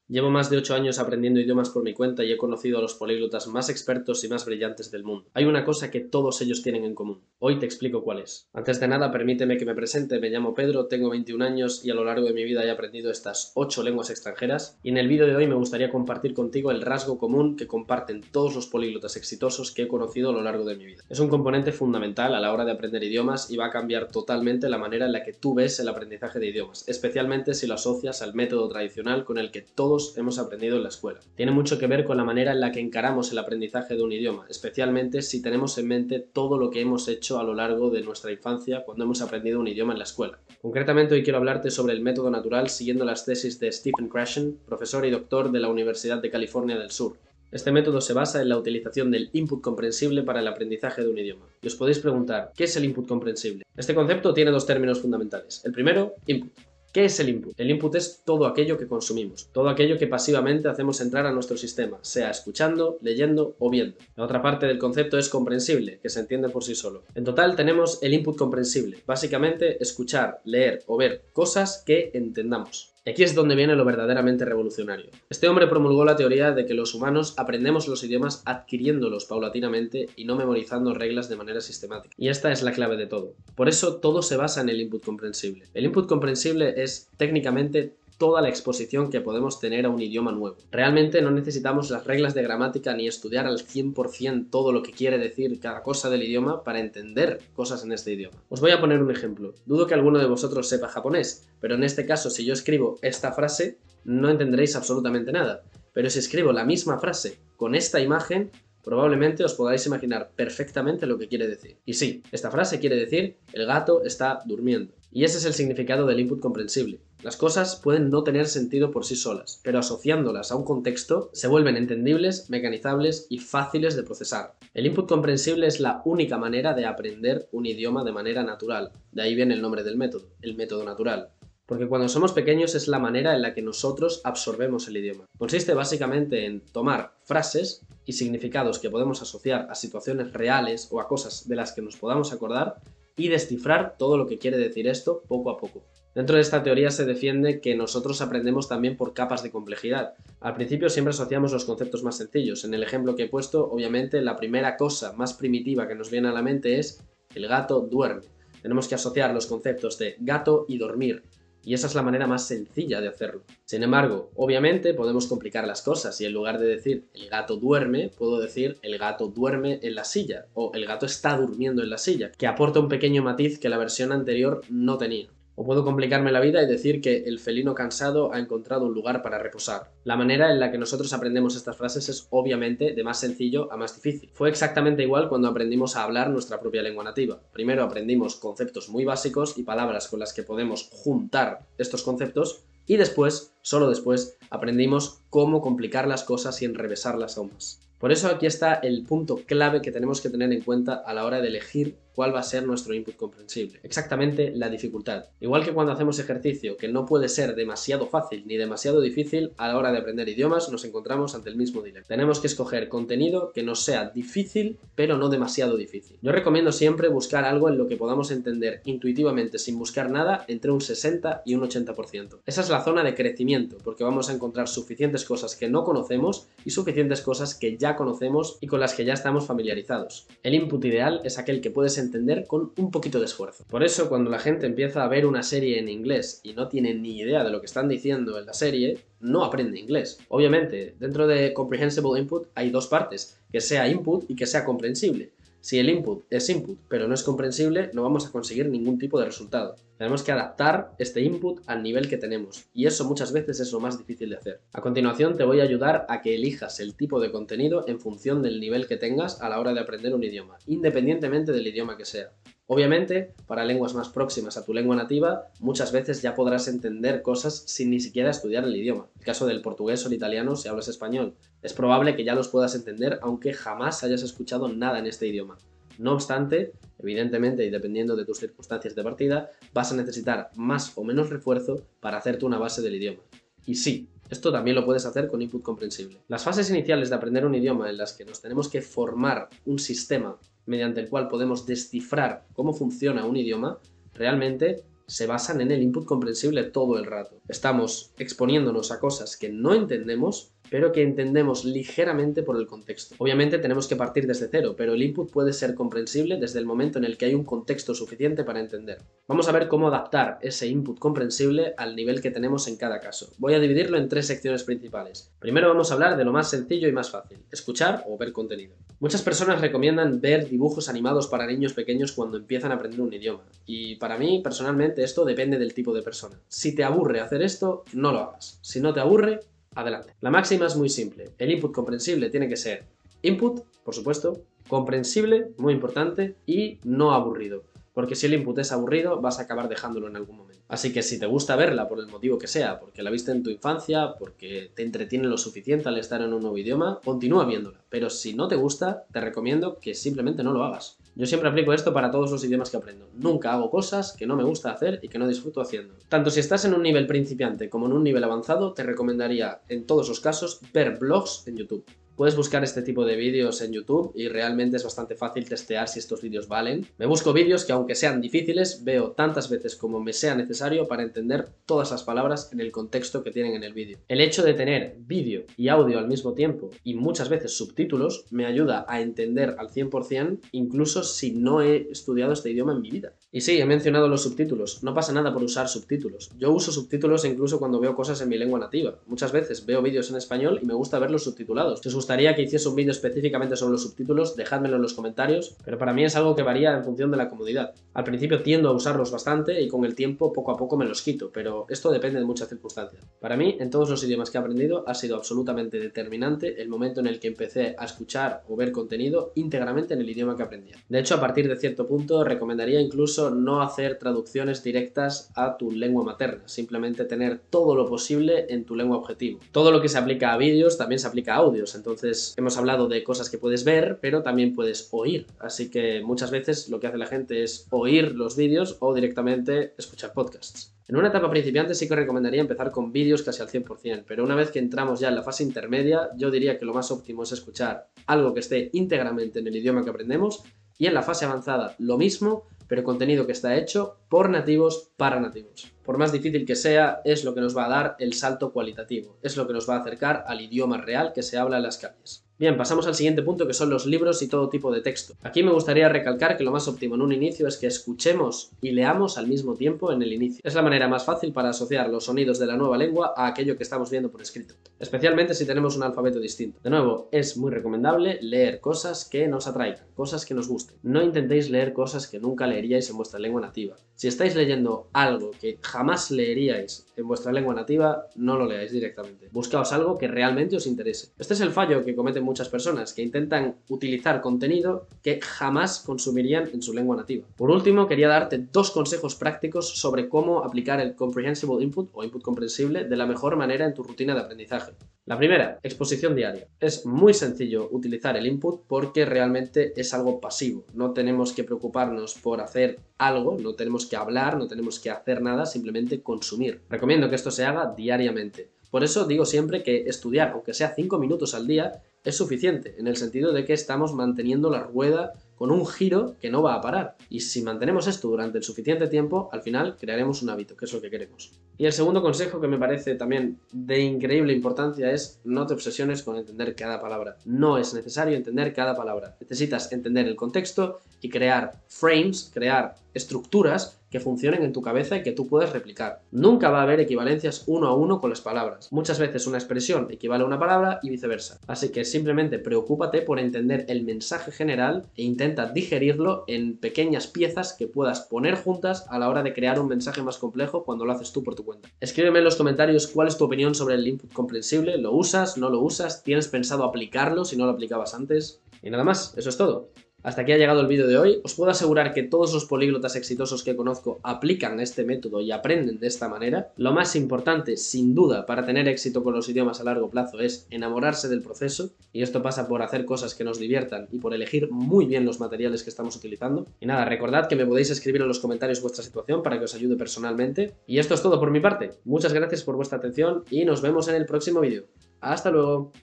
Llevo más de 8 años aprendiendo idiomas por mi cuenta y he conocido a los políglotas más expertos y más brillantes del mundo. Hay una cosa que todos ellos tienen en común. Hoy te explico cuál es. Antes de nada, permíteme que me presente. Me llamo Pedro, tengo 21 años y a lo largo de mi vida he aprendido estas 8 lenguas extranjeras. Y en el vídeo de hoy me gustaría compartir contigo el rasgo común que comparten todos los políglotas exitosos que he conocido a lo largo de mi vida. Es un componente fundamental a la hora de aprender idiomas y va a cambiar totalmente la manera en la que tú ves el aprendizaje de idiomas, especialmente si lo asocias al método tradicional con el que todos hemos aprendido en la escuela. Tiene mucho que ver con la manera en la que encaramos el aprendizaje de un idioma, especialmente si tenemos en mente todo lo que hemos hecho a lo largo de nuestra infancia cuando hemos aprendido un idioma en la escuela. Concretamente hoy quiero hablarte sobre el método natural siguiendo las tesis de Stephen Krashen, profesor y doctor de la Universidad de California del Sur. Este método se basa en la utilización del input comprensible para el aprendizaje de un idioma. Y os podéis preguntar, ¿qué es el input comprensible? Este concepto tiene dos términos fundamentales. El primero, input. ¿Qué es el input? El input es todo aquello que consumimos, todo aquello que pasivamente hacemos entrar a nuestro sistema, sea escuchando, leyendo o viendo. La otra parte del concepto es comprensible, que se entiende por sí solo. En total tenemos el input comprensible, básicamente escuchar, leer o ver cosas que entendamos. Y aquí es donde viene lo verdaderamente revolucionario. Este hombre promulgó la teoría de que los humanos aprendemos los idiomas adquiriéndolos paulatinamente y no memorizando reglas de manera sistemática. Y esta es la clave de todo. Por eso todo se basa en el input comprensible. El input comprensible es técnicamente toda la exposición que podemos tener a un idioma nuevo. Realmente no necesitamos las reglas de gramática ni estudiar al 100% todo lo que quiere decir cada cosa del idioma para entender cosas en este idioma. Os voy a poner un ejemplo. Dudo que alguno de vosotros sepa japonés, pero en este caso si yo escribo esta frase no entenderéis absolutamente nada. Pero si escribo la misma frase con esta imagen, probablemente os podáis imaginar perfectamente lo que quiere decir. Y sí, esta frase quiere decir el gato está durmiendo. Y ese es el significado del input comprensible. Las cosas pueden no tener sentido por sí solas, pero asociándolas a un contexto se vuelven entendibles, mecanizables y fáciles de procesar. El input comprensible es la única manera de aprender un idioma de manera natural. De ahí viene el nombre del método, el método natural. Porque cuando somos pequeños es la manera en la que nosotros absorbemos el idioma. Consiste básicamente en tomar frases y significados que podemos asociar a situaciones reales o a cosas de las que nos podamos acordar y descifrar todo lo que quiere decir esto poco a poco. Dentro de esta teoría se defiende que nosotros aprendemos también por capas de complejidad. Al principio siempre asociamos los conceptos más sencillos. En el ejemplo que he puesto, obviamente la primera cosa más primitiva que nos viene a la mente es el gato duerme. Tenemos que asociar los conceptos de gato y dormir. Y esa es la manera más sencilla de hacerlo. Sin embargo, obviamente podemos complicar las cosas y en lugar de decir el gato duerme, puedo decir el gato duerme en la silla o el gato está durmiendo en la silla, que aporta un pequeño matiz que la versión anterior no tenía. O puedo complicarme la vida y decir que el felino cansado ha encontrado un lugar para reposar. La manera en la que nosotros aprendemos estas frases es obviamente de más sencillo a más difícil. Fue exactamente igual cuando aprendimos a hablar nuestra propia lengua nativa. Primero aprendimos conceptos muy básicos y palabras con las que podemos juntar estos conceptos y después, solo después, aprendimos cómo complicar las cosas y enrevesarlas aún más. Por eso aquí está el punto clave que tenemos que tener en cuenta a la hora de elegir cuál va a ser nuestro input comprensible. Exactamente la dificultad. Igual que cuando hacemos ejercicio, que no puede ser demasiado fácil ni demasiado difícil, a la hora de aprender idiomas nos encontramos ante el mismo dilema. Tenemos que escoger contenido que nos sea difícil, pero no demasiado difícil. Yo recomiendo siempre buscar algo en lo que podamos entender intuitivamente sin buscar nada entre un 60 y un 80%. Esa es la zona de crecimiento, porque vamos a encontrar suficientes cosas que no conocemos y suficientes cosas que ya conocemos y con las que ya estamos familiarizados. El input ideal es aquel que puedes entender con un poquito de esfuerzo. Por eso, cuando la gente empieza a ver una serie en inglés y no tiene ni idea de lo que están diciendo en la serie, no aprende inglés. Obviamente, dentro de Comprehensible Input hay dos partes, que sea input y que sea comprensible. Si el input es input pero no es comprensible, no vamos a conseguir ningún tipo de resultado. Tenemos que adaptar este input al nivel que tenemos y eso muchas veces es lo más difícil de hacer. A continuación te voy a ayudar a que elijas el tipo de contenido en función del nivel que tengas a la hora de aprender un idioma, independientemente del idioma que sea. Obviamente, para lenguas más próximas a tu lengua nativa, muchas veces ya podrás entender cosas sin ni siquiera estudiar el idioma. En el caso del portugués o el italiano, si hablas español, es probable que ya los puedas entender aunque jamás hayas escuchado nada en este idioma. No obstante, evidentemente y dependiendo de tus circunstancias de partida, vas a necesitar más o menos refuerzo para hacerte una base del idioma. Y sí, esto también lo puedes hacer con input comprensible. Las fases iniciales de aprender un idioma en las que nos tenemos que formar un sistema mediante el cual podemos descifrar cómo funciona un idioma, realmente se basan en el input comprensible todo el rato. Estamos exponiéndonos a cosas que no entendemos, pero que entendemos ligeramente por el contexto. Obviamente tenemos que partir desde cero, pero el input puede ser comprensible desde el momento en el que hay un contexto suficiente para entender. Vamos a ver cómo adaptar ese input comprensible al nivel que tenemos en cada caso. Voy a dividirlo en 3 secciones principales. Primero vamos a hablar de lo más sencillo y más fácil, escuchar o ver contenido. Muchas personas recomiendan ver dibujos animados para niños pequeños cuando empiezan a aprender un idioma, y para mí, personalmente, esto depende del tipo de persona. Si te aburre hacer esto, no lo hagas. Si no te aburre, adelante. La máxima es muy simple. El input comprensible tiene que ser input, por supuesto, comprensible, muy importante, y no aburrido. Porque si el input es aburrido, vas a acabar dejándolo en algún momento. Así que si te gusta verla por el motivo que sea, porque la viste en tu infancia, porque te entretiene lo suficiente al estar en un nuevo idioma, continúa viéndola. Pero si no te gusta, te recomiendo que simplemente no lo hagas. Yo siempre aplico esto para todos los idiomas que aprendo. Nunca hago cosas que no me gusta hacer y que no disfruto haciendo. Tanto si estás en un nivel principiante como en un nivel avanzado, te recomendaría, en todos los casos, ver blogs en YouTube. Puedes buscar este tipo de vídeos en YouTube y realmente es bastante fácil testear si estos vídeos valen. Me busco vídeos que, aunque sean difíciles, veo tantas veces como me sea necesario para entender todas las palabras en el contexto que tienen en el vídeo. El hecho de tener vídeo y audio al mismo tiempo y muchas veces subtítulos me ayuda a entender al 100% incluso si no he estudiado este idioma en mi vida. Y sí, he mencionado los subtítulos. No pasa nada por usar subtítulos. Yo uso subtítulos incluso cuando veo cosas en mi lengua nativa. Muchas veces veo vídeos en español y me gusta verlos subtitulados. Si os gustaría que hiciese un vídeo específicamente sobre los subtítulos, dejádmelo en los comentarios, pero para mí es algo que varía en función de la comodidad. Al principio tiendo a usarlos bastante y con el tiempo poco a poco me los quito, pero esto depende de muchas circunstancias. Para mí, en todos los idiomas que he aprendido, ha sido absolutamente determinante el momento en el que empecé a escuchar o ver contenido íntegramente en el idioma que aprendía. De hecho, a partir de cierto punto, recomendaría incluso no hacer traducciones directas a tu lengua materna, simplemente tener todo lo posible en tu lengua objetivo. Todo lo que se aplica a vídeos también se aplica a audios, entonces hemos hablado de cosas que puedes ver, pero también puedes oír, así que muchas veces lo que hace la gente es oír los vídeos o directamente escuchar podcasts. En una etapa principiante sí que recomendaría empezar con vídeos casi al 100%, pero una vez que entramos ya en la fase intermedia, yo diría que lo más óptimo es escuchar algo que esté íntegramente en el idioma que aprendemos, y en la fase avanzada lo mismo, pero contenido que está hecho por nativos para nativos. Por más difícil que sea, es lo que nos va a dar el salto cualitativo, es lo que nos va a acercar al idioma real que se habla en las calles. Bien, pasamos al siguiente punto, que son los libros y todo tipo de texto. Aquí me gustaría recalcar que lo más óptimo en un inicio es que escuchemos y leamos al mismo tiempo en el inicio. Es la manera más fácil para asociar los sonidos de la nueva lengua a aquello que estamos viendo por escrito, especialmente si tenemos un alfabeto distinto. De nuevo, es muy recomendable leer cosas que nos atraigan, cosas que nos gusten. No intentéis leer cosas que nunca leeríais en vuestra lengua nativa. Si estáis leyendo algo que jamás leeríais en vuestra lengua nativa, no lo leáis directamente. Buscaos algo que realmente os interese. Este es el fallo que cometen muchas personas, que intentan utilizar contenido que jamás consumirían en su lengua nativa. Por último, quería darte 2 consejos prácticos sobre cómo aplicar el Comprehensible Input o input comprensible de la mejor manera en tu rutina de aprendizaje. La primera, exposición diaria. Es muy sencillo utilizar el input porque realmente es algo pasivo. No tenemos que preocuparnos por hacer algo, no tenemos que hablar, no tenemos que hacer nada, simplemente consumir. Recomiendo que esto se haga diariamente. Por eso digo siempre que estudiar, aunque sea 5 minutos al día, es suficiente, en el sentido de que estamos manteniendo la rueda con un giro que no va a parar. Y si mantenemos esto durante el suficiente tiempo, al final crearemos un hábito, que es lo que queremos. Y el segundo consejo, que me parece también de increíble importancia, es no te obsesiones con entender cada palabra. No es necesario entender cada palabra. Necesitas entender el contexto y crear frames, crear estructuras que funcionen en tu cabeza y que tú puedas replicar. Nunca va a haber equivalencias 1 a 1 con las palabras. Muchas veces una expresión equivale a una palabra y viceversa. Así que simplemente preocúpate por entender el mensaje general e intenta digerirlo en pequeñas piezas que puedas poner juntas a la hora de crear un mensaje más complejo cuando lo haces tú por tu cuenta. Escríbeme en los comentarios cuál es tu opinión sobre el input comprensible. ¿Lo usas? ¿No lo usas? ¿Tienes pensado aplicarlo si no lo aplicabas antes? Y nada más, eso es todo. Hasta aquí ha llegado el vídeo de hoy. Os puedo asegurar que todos los políglotas exitosos que conozco aplican este método y aprenden de esta manera. Lo más importante, sin duda, para tener éxito con los idiomas a largo plazo es enamorarse del proceso, y esto pasa por hacer cosas que nos diviertan y por elegir muy bien los materiales que estamos utilizando. Y nada, recordad que me podéis escribir en los comentarios vuestra situación para que os ayude personalmente. Y esto es todo por mi parte. Muchas gracias por vuestra atención y nos vemos en el próximo vídeo. ¡Hasta luego!